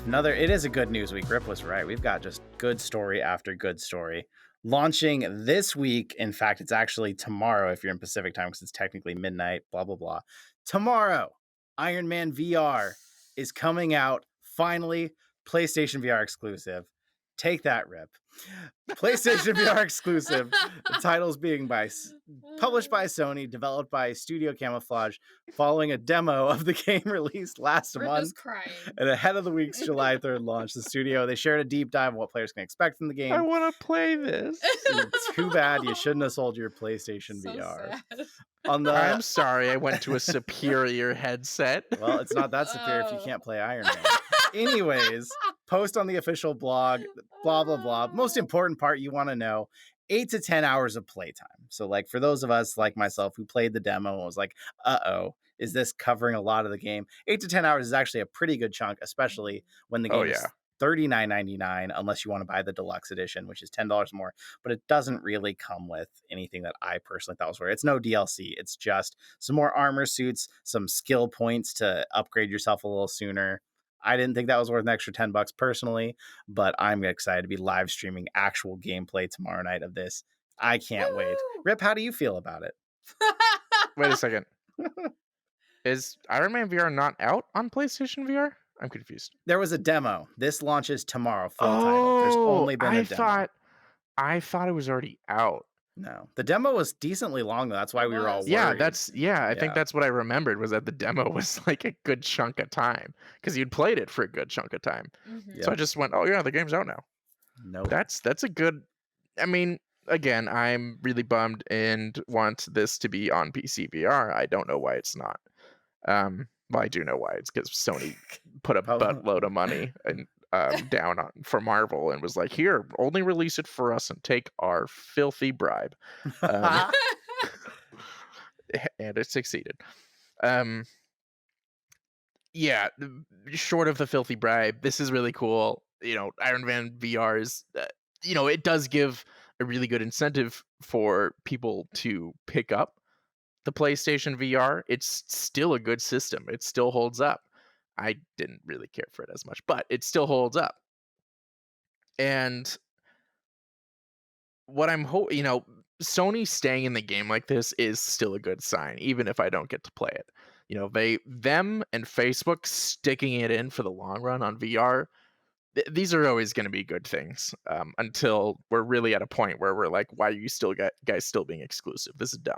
It is a good news week. Rip was right. We've got just good story after good story. Launching this week, in fact, it's actually tomorrow if you're in Pacific time because it's technically midnight, blah, blah, blah. Tomorrow, Iron Man VR is coming out, finally, PlayStation VR exclusive. Take that, Rip. PlayStation VR exclusive. The title's being published by Sony, developed by Studio Camouflage, following a demo of the game released last Rip month. is crying. And ahead of the week's July 3rd launch, the studio, they shared a deep dive on what players can expect from the game. I want to play this. Too bad you shouldn't have sold your PlayStation So VR. sad. I'm sorry, I went to a superior headset. Well, it's not that superior if you can't play Iron Man. Anyways, post on the official blog, blah, blah, blah. Most important part you want to know, 8 to 10 hours of playtime. So like for those of us like myself who played the demo and was like, is this covering a lot of the game? 8 to 10 hours is actually a pretty good chunk, especially when the game is $39.99 unless you want to buy the deluxe edition, which is $10 more. But it doesn't really come with anything that I personally thought was worth. It's no DLC. It's just some more armor suits, some skill points to upgrade yourself a little sooner. I didn't think that was worth an extra $10 personally, but I'm excited to be live streaming actual gameplay tomorrow night of this. I can't wait. Rip, how do you feel about it? Wait a second. Is Iron Man VR not out on PlayStation VR? I'm confused. There was a demo. This launches tomorrow, full title. There's only been a demo. I thought it was already out. No. The demo was decently long, though. That's why we were all worried. I think that's what I remembered was that the demo was like a good chunk of time because you'd played it for a good chunk of time. Mm-hmm. So I just went, oh yeah, the game's out now. Nope. That's a good, I mean, again, I'm really bummed and want this to be on PC VR. I don't know why it's not. Well, I do know why. It's because Sony put a buttload of money and down for Marvel and was like, here, only release it for us and take our filthy bribe. And it succeeded. Yeah, short of the filthy bribe, this is really cool. You know, Iron Man VR is, it does give a really good incentive for people to pick up the PlayStation VR. It's still a good system. It still holds up. I didn't really care for it as much, but it still holds up. And what I'm Sony staying in the game like this is still a good sign, even if I don't get to play it. You know, them and Facebook sticking it in for the long run on VR, these are always going to be good things until we're really at a point where we're like, why are you guys still being exclusive? This is dumb.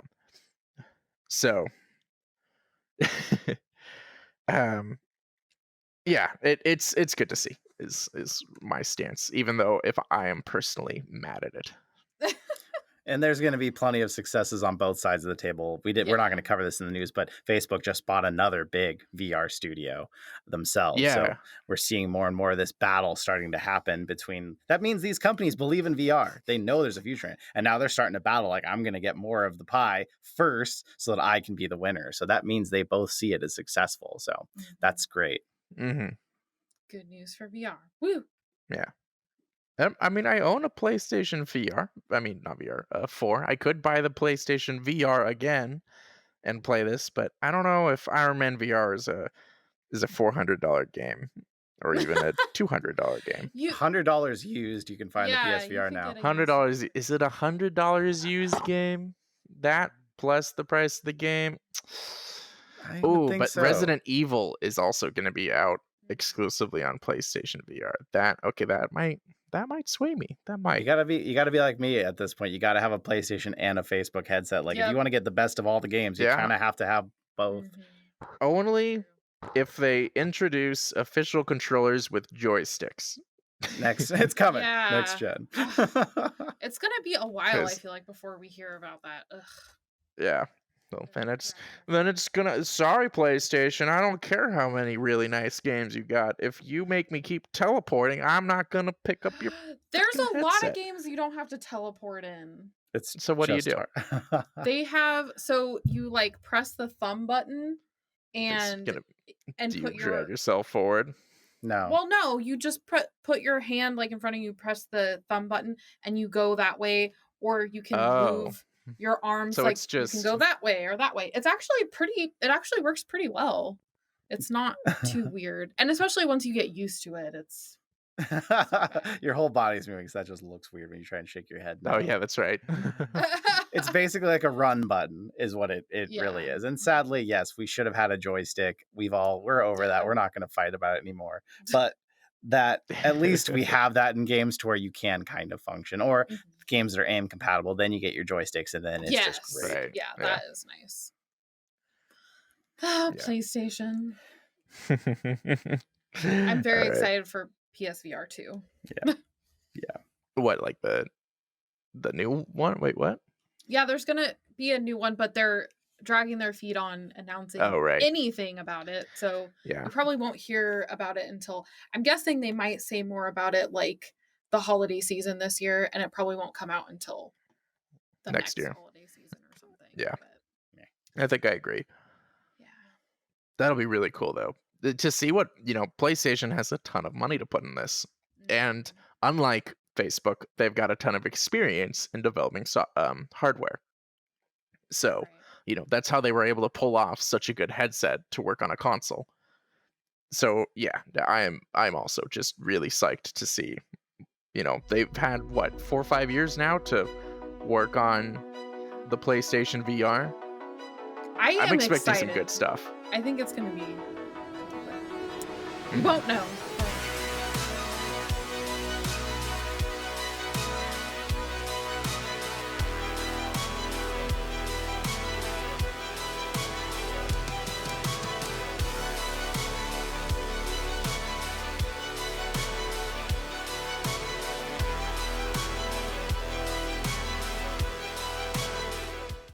So, yeah, it's good to see is my stance, even though if I am personally mad at it. And there's going to be plenty of successes on both sides of the table. We're not going to cover this in the news, but Facebook just bought another big VR studio themselves. Yeah. So we're seeing more and more of this battle starting to happen between. That means these companies believe in VR. They know there's a future in it. And now they're starting to battle like, I'm going to get more of the pie first so that I can be the winner. So that means they both see it as successful. So that's great. Mm-hmm. Good news for VR. Woo! Yeah. I mean, I own a PlayStation VR. I mean, not VR, 4. I could buy the PlayStation VR again and play this, but I don't know if Iron Man VR is a $400 game or even a $200 game. $100 used. You can find the PSVR now. $100. Is it $100 used game? That plus the price of the game. Oh, but so. Resident Evil is also going to be out exclusively on PlayStation VR. That might sway me. That might. You gotta be like me at this point. You gotta have a PlayStation and a Facebook headset. Like if you want to get the best of all the games, you kind of have to have both. Only if they introduce official controllers with joysticks. It's coming. Next gen. It's gonna be a while, I feel like, before we hear about that. Ugh. Yeah. Well, then it's gonna. Sorry, PlayStation. I don't care how many really nice games you got. If you make me keep teleporting, I'm not gonna pick up your. There's a lot of games you don't have to teleport in. So what do you do? They have you like press the thumb button and do you put drag yourself forward. No. Well, no. You just put your hand like in front of you, press the thumb button, and you go that way, or you can move your arms. So like it's just... you can go that way or that way. It actually works pretty well. It's not too weird. And especially once you get used to it, it's Your whole body's moving, so that just looks weird when you try and shake your head. Oh No. yeah, that's right. It's basically like a run button is what it really Yeah. is. And sadly, yes, we should have had a joystick. We're over that. We're not going to fight about it anymore. But that at least we have that in games to where you can kind of function, or Mhm. games that are aim compatible, then you get your joysticks and then it's just Yes. great. Right. Yeah, Yeah. that is nice. Oh, Yeah. PlayStation. I'm very All right. excited for PSVR 2. What, like the new one? Wait, what? Yeah, there's gonna be a new one, but they're dragging their feet on announcing Oh, right. anything about it. So Yeah. you probably won't hear about it until, I'm guessing they might say more about it like the holiday season this year, and it probably won't come out until the Next next year. holiday season or something. Yeah. But I think I agree. yeah. That'll be really cool though. To see what, PlayStation has a ton of money to put in this. And unlike Facebook, they've got a ton of experience in developing hardware. So, Right. that's how they were able to pull off such a good headset to work on a console. So, yeah, I'm also just really psyched to see. They've had what, 4 or 5 years now to work on the PlayStation VR. I'm expecting excited. some good stuff. I think it's gonna be. We won't know